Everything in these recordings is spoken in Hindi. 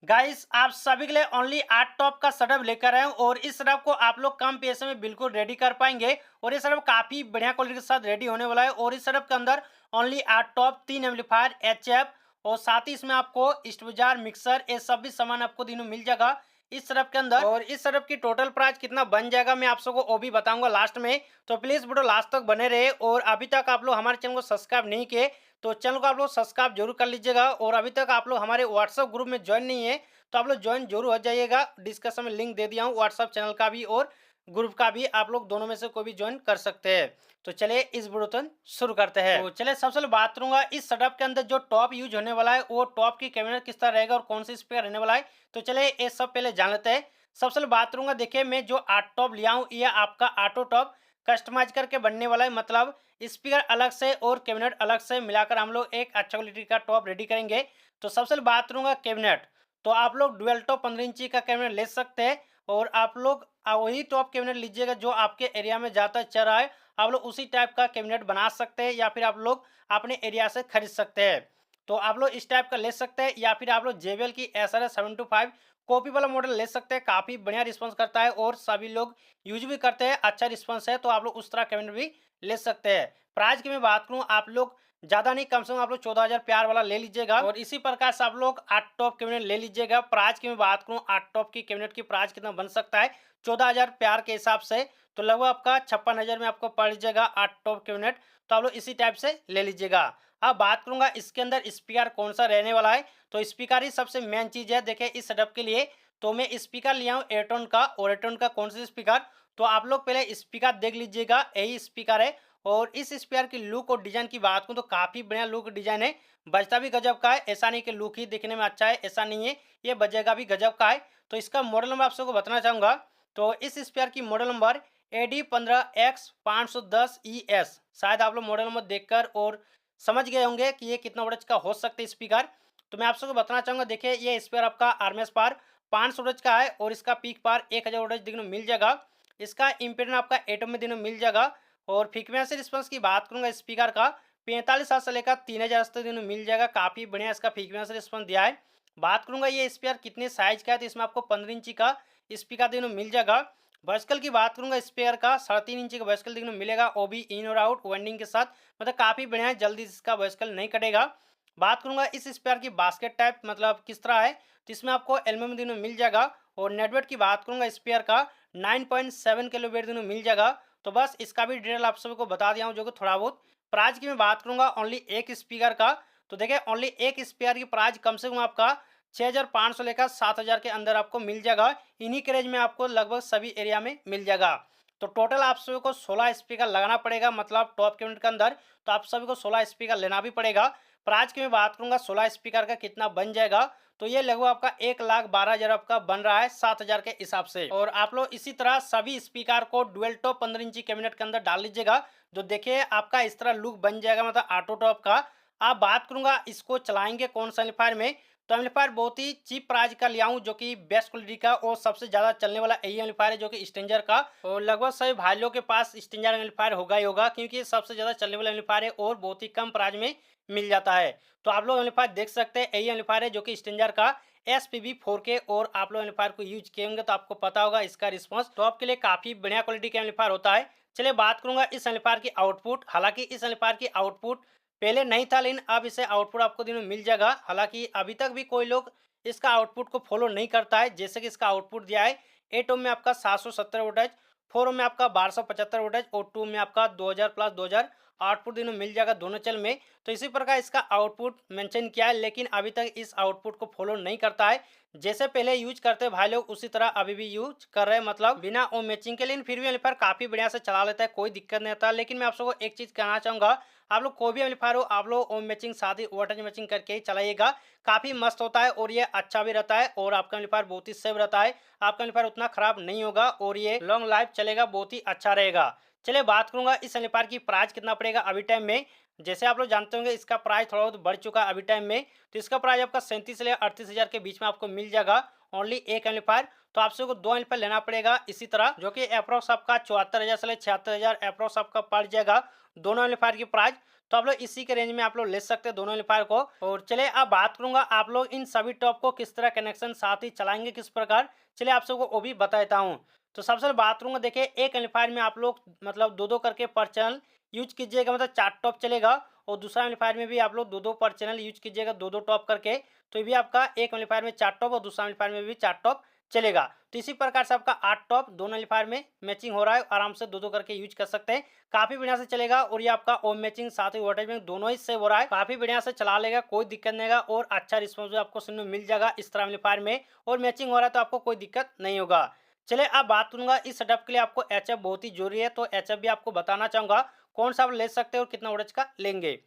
गाइस आप सभी के लिए ओनली 8 टॉप का सेटअप लेकर आए हैं और इस सेटअप को आप लोग कम पैसे में बिल्कुल रेडी कर पाएंगे और ये सेटअप काफी बढ़िया क्वालिटी के साथ रेडी होने वाला है। और इस सेटअप के अंदर ओनली 8 टॉप 3 एम्पलीफायर एचएफ और साथ ही इसमें आपको स्टेबलाइजर मिक्सर ये सब भी सामान आपको तीनों मिल जाएगा इस सेटअप के अंदर। और इस सेटअप की टोटल प्राइस कितना बन जाएगा मैं आप सबको वो भी बताऊंगा लास्ट में, तो प्लीज वीडियो लास्ट तक बने रहे। और अभी तक आप लोग हमारे चैनल को सब्सक्राइब नहीं किए तो चैनल को आप लोग सब्सक्राइब जरूर कर लीजिएगा। और अभी तक आप लोग हमारे व्हाट्सएप ग्रुप में ज्वाइन नहीं है तो आप लोग ज्वाइन जरूर हो जाइएगा। डिस्कशन में लिंक दे दिया हूँ व्हाट्सएप चैनल का भी और ग्रुप का भी, आप लोग दोनों में से कोई भी ज्वाइन कर सकते हैं। तो चलिए इस वीडियो शुरू करते हैं। तो चलिए सबसे पहले बात करूंगा इस सेटअप के अंदर जो टॉप यूज होने वाला है वो टॉप की कैबिनेट किस तरह रहेगा और कौन सी स्पीकर रहने वाला है। तो चलिए ये सब पहले जान लेते हैं। सबसे पहले बात करूंगा, देखिए मैं जो 8 टॉप लिया हूँ ये आपका ऑटो टॉप कस्टमाइज करके बनने वाला है, मतलब स्पीकर अलग से और कैबिनेट अलग से मिलाकर हम लोग एक अच्छा क्वालिटी का टॉप रेडी करेंगे। तो सबसे पहले बात करूंगा कैबिनेट, तो आप लोग डुअल टॉप 15 इंची का कैबिनेट ले सकते हैं और आप लोग वही टॉप कैबिनेट लीजिएगा जो आपके एरिया में ज़्यादा चल रहा है। आप लोग उसी टाइप का कैबिनेट बना सकते हैं या फिर आप लोग अपने एरिया से खरीद सकते हैं। तो आप लोग इस टाइप का ले सकते हैं या फिर आप लोग JBL की SRS 725 कॉपी वाला मॉडल ले सकते हैं, काफ़ी बढ़िया रिस्पॉन्स करता है और सभी लोग यूज भी करते हैं, अच्छा रिस्पॉन्स है। तो आप लोग उस तरह कैबिनेट भी ले सकते हैं। प्राइस की मैं बात करूँ, आप लोग ज़्यादा नहीं, कम से कम आप लोग 14,000 प्यार वाला ले लीजिएगा और इसी प्रकार से आप लोग 8 टॉप कैबिनेट ले लीजिएगा। प्राइस की मैं बात करूँ 8 टॉप की कैबिनेट की प्राइस कितना बन सकता है 14,000 प्यार के हिसाब से, तो लगभग आपका 56,000 में आपको पड़ जाएगा 8 टॉप कैबिनेट। तो आप लोग इसी टाइप से ले लीजिएगा। अब बात करूंगा इसके अंदर स्पीकर कौन सा रहने वाला है, तो स्पीकर ही सबसे मेन चीज़ है। देखिए इस सेटअप के लिए तो मैं स्पीकर लिया हूँ एयरटोन का, और एयरटोन का कौन सा स्पीकर, तो आप लोग पहले स्पीकर देख लीजिएगा, यही स्पीकर है। और इस स्पीकर की लुक और डिजाइन की बात करूं तो काफी बढ़िया लुक डिजाइन है, बजता भी गजब का है। ऐसा नहीं कि लुक ही दिखने में अच्छा है, ऐसा नहीं है, ये बजेगा भी गजब का है। तो इसका मॉडल नंबर आप सबको बताना चाहूंगा, तो इस स्पीकर की मॉडल नंबर AD15X510ES। शायद आप लोग मॉडल नंबर देखकर और समझ गए होंगे कि ये कितना वोल्टेज का हो सकता है स्पीकर। तो मैं आप सबको बताना चाहूंगा, देखिए ये स्पीकर आपका आरएमएस पावर 500 वोल्टेज का है और इसका पीक पावर 1000 वोल्टेज देखने को मिल जाएगा। इसका इम्पीडेंस आपका 8 में देखने को मिल जाएगा। और फ्रीक्वेंसी रिस्पांस की बात करूंगा स्पीकर का 45 हर्ट्ज से लेकर 3000 तक दिन में मिल जाएगा, काफी बढ़िया इसका फ्रीक्वेंसी रिस्पांस दिया है। बात करूंगा ये स्पीकर कितने साइज का है, तो इसमें आपको 15 इंची का स्पीकर देखने को मिल जाएगा। वर्टिकल की बात करूंगा स्पीकर का 3.5 इंची का वर्टिकल देखने को मिलेगा, वो भी इन और आउट वाइंडिंग के साथ, मतलब काफी बढ़िया है, जल्दी इसका वर्टिकल नहीं कटेगा। बात करूंगा इस स्पीकर की बास्केट टाइप मतलब किस तरह है, तो इसमें आपको एल्यूमिनियम देखने को मिल जाएगा। और नेटवेट की बात करूंगा स्पीकर का 9.7 किलो वेट देखने को मिल जाएगा। तो बस इसका भी डिटेल आप सबको बता दिया हूँ जो कि थोड़ा बहुत। प्राइस की मैं बात करूंगा ओनली एक स्पीकर का, तो देखिए ओनली एक स्पीकर की प्राइस कम से कम आपका 6,500 लेकर 7,000 के अंदर आपको मिल जाएगा। इन्हीं के रेंज में आपको लगभग सभी एरिया में मिल जाएगा। तो टोटल आप सभी को 16 स्पीकर लगाना पड़ेगा, मतलब टॉप कैबिनेट के अंदर तो आप सभी को 16 स्पीकर लेना भी पड़ेगा। प्राइस की मैं बात करूंगा 16 स्पीकर का कितना बन जाएगा, तो ये लगभग आपका 1,12,000 आपका बन रहा है 7,000 के हिसाब से। और आप लोग इसी तरह सभी स्पीकर को डुअल टॉप 15 इंची कैबिनेट के अंदर डाल लीजिएगा, जो देखिए आपका इस तरह लुक बन जाएगा, मतलब ऑटो टॉप का। आप बात करूंगा इसको चलाएंगे कौन सा एम्पलीफायर में, तो एम्पलीफायर बहुत ही चीप प्राइस का लिया हूँ जो कि बेस्ट क्वालिटी का और सबसे ज्यादा चलने वाला यही एम्पलीफायर है जो कि स्ट्रेंजर का। और लगभग सभी भाई लोग के पास स्ट्रेंजर एम्पलीफायर होगा ही होगा, क्योंकि ये सबसे ज्यादा चलने वाला एम्पलीफायर है और बहुत ही कम प्राइस में मिल जाता है। तो आप लोग एम्पलीफायर देख सकते हैं, यही एम्पलीफायर है जो कि स्ट्रेंजर का SPB4K। और आप लोग एम्पलीफायर को यूज किए होंगे तो आपको पता होगा इसका रिस्पॉन्स तो आपके लिए काफी बढ़िया क्वालिटी का एम्पलीफायर होता है। चलिए बात करूंगा इस एम्पलीफायर की आउटपुट। हालांकि इस एम्पलीफायर की आउटपुट पहले नहीं था, लेकिन अब इसे आउटपुट आपको दिन में मिल जाएगा। हालांकि अभी तक भी कोई लोग इसका आउटपुट को फॉलो नहीं करता है। जैसे कि इसका आउटपुट दिया है 8 ओम में आपका 770 वोल्टेज, 4 ओम में आपका 1275 वोल्टेज और 2 में आपका 2000 प्लस 2000 आउटपुट दिन में मिल जाएगा दोनों चैनल में। तो इसी प्रकार इसका आउटपुट मेंशन किया है, लेकिन अभी तक इस आउटपुट को फॉलो नहीं करता है। जैसे पहले यूज करते भाई लोग उसी तरह अभी भी यूज कर रहे हैं, मतलब बिना ओम मैचिंग के, लेकिन फिर भी एम्पलीफायर काफी बढ़िया से चला लेता है, कोई दिक्कत नहीं आता। लेकिन मैं आप सबको एक चीज कहना चाहूंगा, आप लोग कोई भी एम्पलीफायर हो आप लोग ओम मैचिंग साथ ही वोल्टेज मैचिंग करके ही चलाइएगा, काफी मस्त होता है और ये अच्छा भी रहता है और आपका एम्पलीफायर बहुत ही सेफ रहता है। आपका एम्पलीफायर उतना खराब नहीं होगा और ये लॉन्ग लाइफ चलेगा, बहुत ही अच्छा रहेगा। चलिए बात करूंगा इस एम्पलीफायर की प्राइस कितना पड़ेगा अभी टाइम में। जैसे आप लोग जानते होंगे इसका प्राइस थोड़ा बहुत बढ़ चुका है अभी टाइम में, तो इसका प्राइस आपका 37 से 38,000 के बीच में आपको मिल जाएगा ओनली एक एम्पलीफायर। तो आप सबको दो एम्पलीफायर लेना पड़ेगा इसी तरह, जो कि अप्रोक्स आपका 74,000 से 76,000 अप्रोक्स आपका पड़ जाएगा दोनों एम्पलीफायर की प्राइस। तो आप लोग इसी के रेंज में आप लोग ले सकते हैं दोनों एम्पलीफायर को। और चलिए अब बात करूंगा आप लोग इन सभी टॉप को किस तरह कनेक्शन साथ ही चलाएंगे किस प्रकार, चलिए आप सबको वो भी बता देता हूँ। तो सबसे पहले बात करूंगा, देखिए एक एम्पलीफायर में आप लोग मतलब दो दो करके पर चैनल यूज कीजिएगा, मतलब 4 टॉप चलेगा। और दूसरा एम्पलीफायर में भी आप लोग दो दो पर चैनल यूज कीजिएगा, दो दो टॉप करके। तो ये भी आपका एक एम्पलीफायर में 4 टॉप और दूसरा एम्पलीफायर में भी 4 टॉप चलेगा। तो इसी प्रकार से आपका 8 टॉप दोनों एम्पलीफायर में मैचिंग हो रहा है, आराम से दो दो करके यूज कर सकते हैं, काफी बढ़िया से चलेगा। और ये आपका ओम मैचिंग साथ ही वोल्टेज में दोनों ही सेव हो रहा है, काफी बढ़िया से चला लेगा, कोई दिक्कत नहीं होगा। और अच्छा रिस्पॉन्स भी आपको सुनने को मिल जाएगा इस तरह एम्पलीफायर में, और मैचिंग हो रहा है तो आपको कोई दिक्कत नहीं होगा। चलिए अब बात करूंगा इस सेटअप के लिए आपको एचएफ बहुत ही जरूरी है, तो एचएफ भी आपको बताना चाहूंगा कौन सा आप ले सकते हैं और कितना वोल्टेज का लेंगे।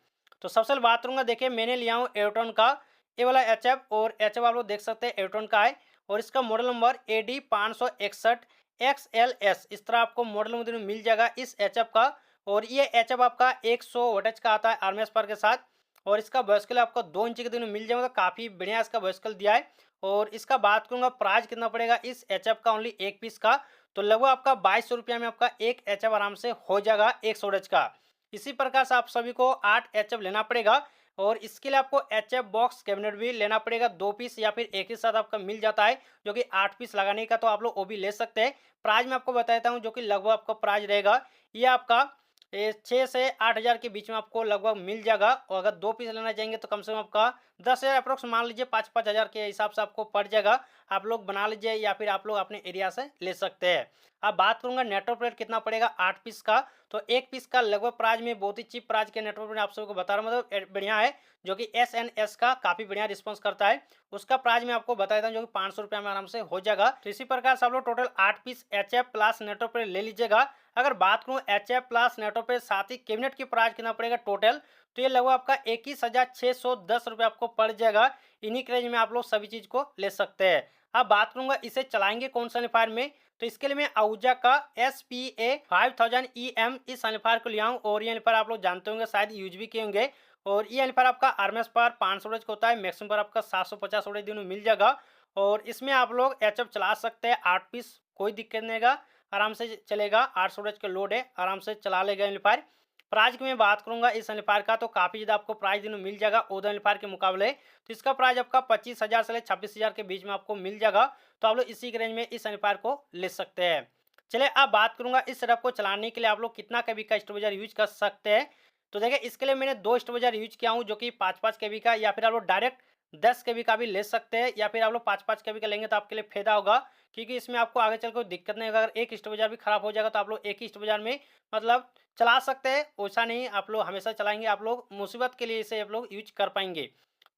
तो सबसे पहले बात करूंगा, देखिए मैंने लिया हूँ एयरटोन का ये वाला एचएफ, और एचएफ आप लोग देख सकते हैं एयरटोन का है। और इसका मॉडल नंबर AD561XLS, इस तरह आपको मॉडल नंबर मिल जाएगा इस एचएफ का। और ये एचएफ आपका 100 वोल्टेज का आता है आरएमएस पावर के साथ। और इसका वॉइस आपको 2 इंच के दिन मिल जाएगा, काफ़ी बढ़िया इसका वॉइस दिया है। और इसका बात करूंगा प्राइस कितना पड़ेगा इस एचएफ का, ओनली एक पीस का। तो लगभग आपका 2200 में आपका एक एचएफ आराम से हो जाएगा 100 वोल्टेज का। इसी प्रकार से आप सभी को 8 एचएफ लेना पड़ेगा। और इसके लिए आपको एचएफ बॉक्स कैबिनेट भी लेना पड़ेगा, 2 पीस या फिर एक ही साथ आपका मिल जाता है जो कि 8 पीस लगाने का, तो आप लोग वो भी ले सकते हैं। प्राइस मैं आपको बता देता हूँ जो कि लगभग आपका प्राइस रहेगा, ये आपका 6 से 8 हज़ार के बीच में आपको लगभग मिल जाएगा। और अगर 2 पीस लेना चाहेंगे तो कम से कम आपका 10 हज़ार अप्रोक्स मान लीजिए, 5-5 हज़ार के हिसाब से आपको पड़ जाएगा। आप लोग बना लीजिए या फिर आप लोग अपने एरिया से ले सकते हैं। अब बात करूंगा नेटवर्क प्लेट कितना पड़ेगा 8 पीस का। तो एक पीस का लगभग प्राइस में बहुत ही चीप प्राइस के नेटवर्क प्लेट आप सबको बता रहा हूँ, मतलब बढ़िया है, जो कि SNS का काफ़ी बढ़िया रिस्पॉन्स करता है। उसका प्राइस मैं आपको बता देता हूँ जो कि 500 रुपये में आराम से हो जाएगा। तो इसी प्रकार से आप लोग total 8 piece HF plus network plate ले लीजिएगा। अगर बात करूँ HF प्लस नेटवर्क प्लेट साथ ही कैबिनेट की प्राइस कितना पड़ेगा टोटल, तो ये लगभग आपका 21,610 रुपये आपको पड़ जाएगा। इन्हीं के रेंज में आप लोग सभी चीज़ को ले सकते हैं। अब बात करूंगा इसे चलाएंगे कौन सा एम्पलीफायर में, तो इसके लिए मैं आहूजा का SPA5000EM इस एम्पलीफायर को लिया हूँ। और ये एम्पलीफायर आप लोग जानते होंगे, शायद यूज भी किए होंगे। और ये एम्पलीफायर आपका आरएमएस पावर 500 वोल्ट का होता है, मैक्सिमम पावर आपका 750 वोल्ट दिन में मिल जाएगा। और इसमें आप लोग एचएफ चला सकते हैं 8 पीस, कोई दिक्कत नहीं होगा, आराम से चलेगा। 800 वोल्ट का लोड है, आराम से चला लेगा एम्पलीफायर। प्राइस की मैं बात करूंगा इस एम्पलीफायर का, तो काफ़ी ज़्यादा आपको प्राइस दिन में मिल जाएगा ओदो एम्पलीफायर के मुकाबले। तो इसका प्राइस आपका 25,000 से 26,000 के बीच में आपको मिल जाएगा। तो आप लोग इसी के रेंज में इस एम्पलीफायर को ले सकते हैं। चलिए अब बात करूंगा इस सेटअप को चलाने के लिए आप लोग कितना केवी का स्टेबलाइजर यूज कर सकते हैं। तो देखिए इसके लिए मैंने 2 स्टेबलाइजर यूज किया हूँ जो कि 5-5 केवी का, या फिर आप लोग डायरेक्ट 10 केवी का भी ले सकते हैं, या फिर आप लोग 5-5 केवी का लेंगे तो आपके लिए फायदा होगा, क्योंकि इसमें आपको आगे चल कोई दिक्कत नहीं होगा। अगर एक स्टेबलाइजर भी खराब हो जाएगा तो आप लोग एक ही स्टेबलाइजर में मतलब चला सकते हैं, वैसा नहीं आप लोग हमेशा चलाएंगे, आप लोग मुसीबत के लिए इसे आप लोग यूज कर पाएंगे।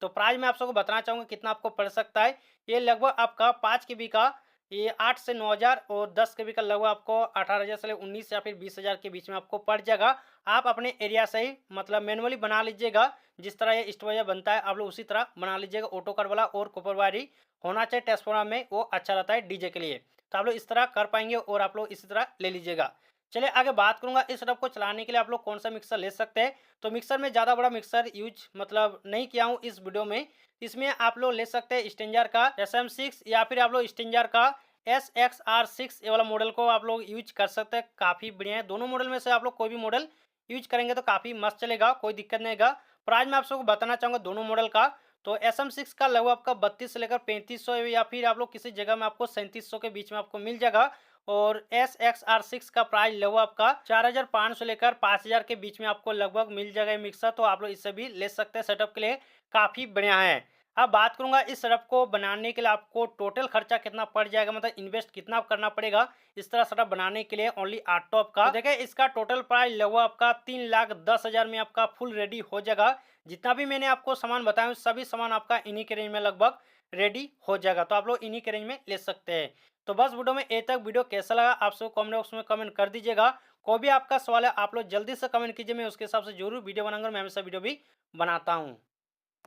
तो प्राइस मैं आप सबको बताना चाहूँगा कितना आपको पड़ सकता है। ये लगभग आपका 5 केवी का ये 8 से 9,000, और 10 केवी का लगभग आपको 18,000 से 19 या फिर 20,000 के बीच में आपको पड़ जाएगा। आप अपने एरिया से ही मतलब मैनुअली बना लीजिएगा, जिस तरह ये स्टेबलाइजर बनता है आप लोग उसी तरह बना लीजिएगा। ऑटो कट वाला और कॉपर वायर ही होना चाहिए ट्रांसफार्मर में, वो अच्छा रहता है डीजे के लिए। तो आप लोग इस तरह कर पाएंगे और आप लोग इसी तरह ले लीजिएगा। चलिए आगे बात करूंगा इस सेटअप को चलाने के लिए आप लोग कौन सा मिक्सर ले सकते हैं। तो मिक्सर में ज़्यादा बड़ा मिक्सर यूज मतलब नहीं किया हूँ इस वीडियो में। इसमें आप लोग ले सकते हैं स्टेंजर का SM6, या फिर आप लोग स्टेंजर का SXR6, ये वाला मॉडल को आप लोग यूज कर सकते हैं, काफ़ी बढ़िया है। दोनों मॉडल में से आप लोग कोई भी मॉडल यूज करेंगे तो काफ़ी मस्त चलेगा, कोई दिक्कत नहीं होगा। प्राइस मैं आप सबको बताना चाहूँगा दोनों मॉडल का। तो SM6 का लगभग आपका 32 से लेकर 3500, या फिर आप लोग किसी जगह में आपको 3700 के बीच में आपको मिल जाएगा। और SXR6 का प्राइस लगभग आपका 4,500 से लेकर 5,000 के बीच में आपको लगभग मिल जाएगा ये मिक्सर। तो आप लोग इससे भी ले सकते हैं, सेटअप के लिए काफ़ी बढ़िया है। अब बात करूंगा इस सेटअप को बनाने के लिए आपको टोटल खर्चा कितना पड़ जाएगा, मतलब इन्वेस्ट कितना करना पड़ेगा इस तरह सेटअप बनाने के लिए ओनली 8 टॉप का। तो देखिए इसका टोटल प्राइस लगभग आपका 3,10,000 में आपका फुल रेडी हो जाएगा। जितना भी मैंने आपको सामान बताया सभी सामान आपका इन्हीं के रेंज में लगभग रेडी हो जाएगा। तो आप लोग इन्हीं के रेंज में ले सकते हैं। तो बस वीडियो में ए तक, वीडियो कैसा लगा आप सब कमेंट बॉक्स में कमेंट कर दीजिएगा। कोई भी आपका सवाल है आप लोग जल्दी से कमेंट कीजिए, मैं उसके हिसाब से जरूर वीडियो बनाऊंगा, मैं हमेशा वीडियो भी बनाता हूँ।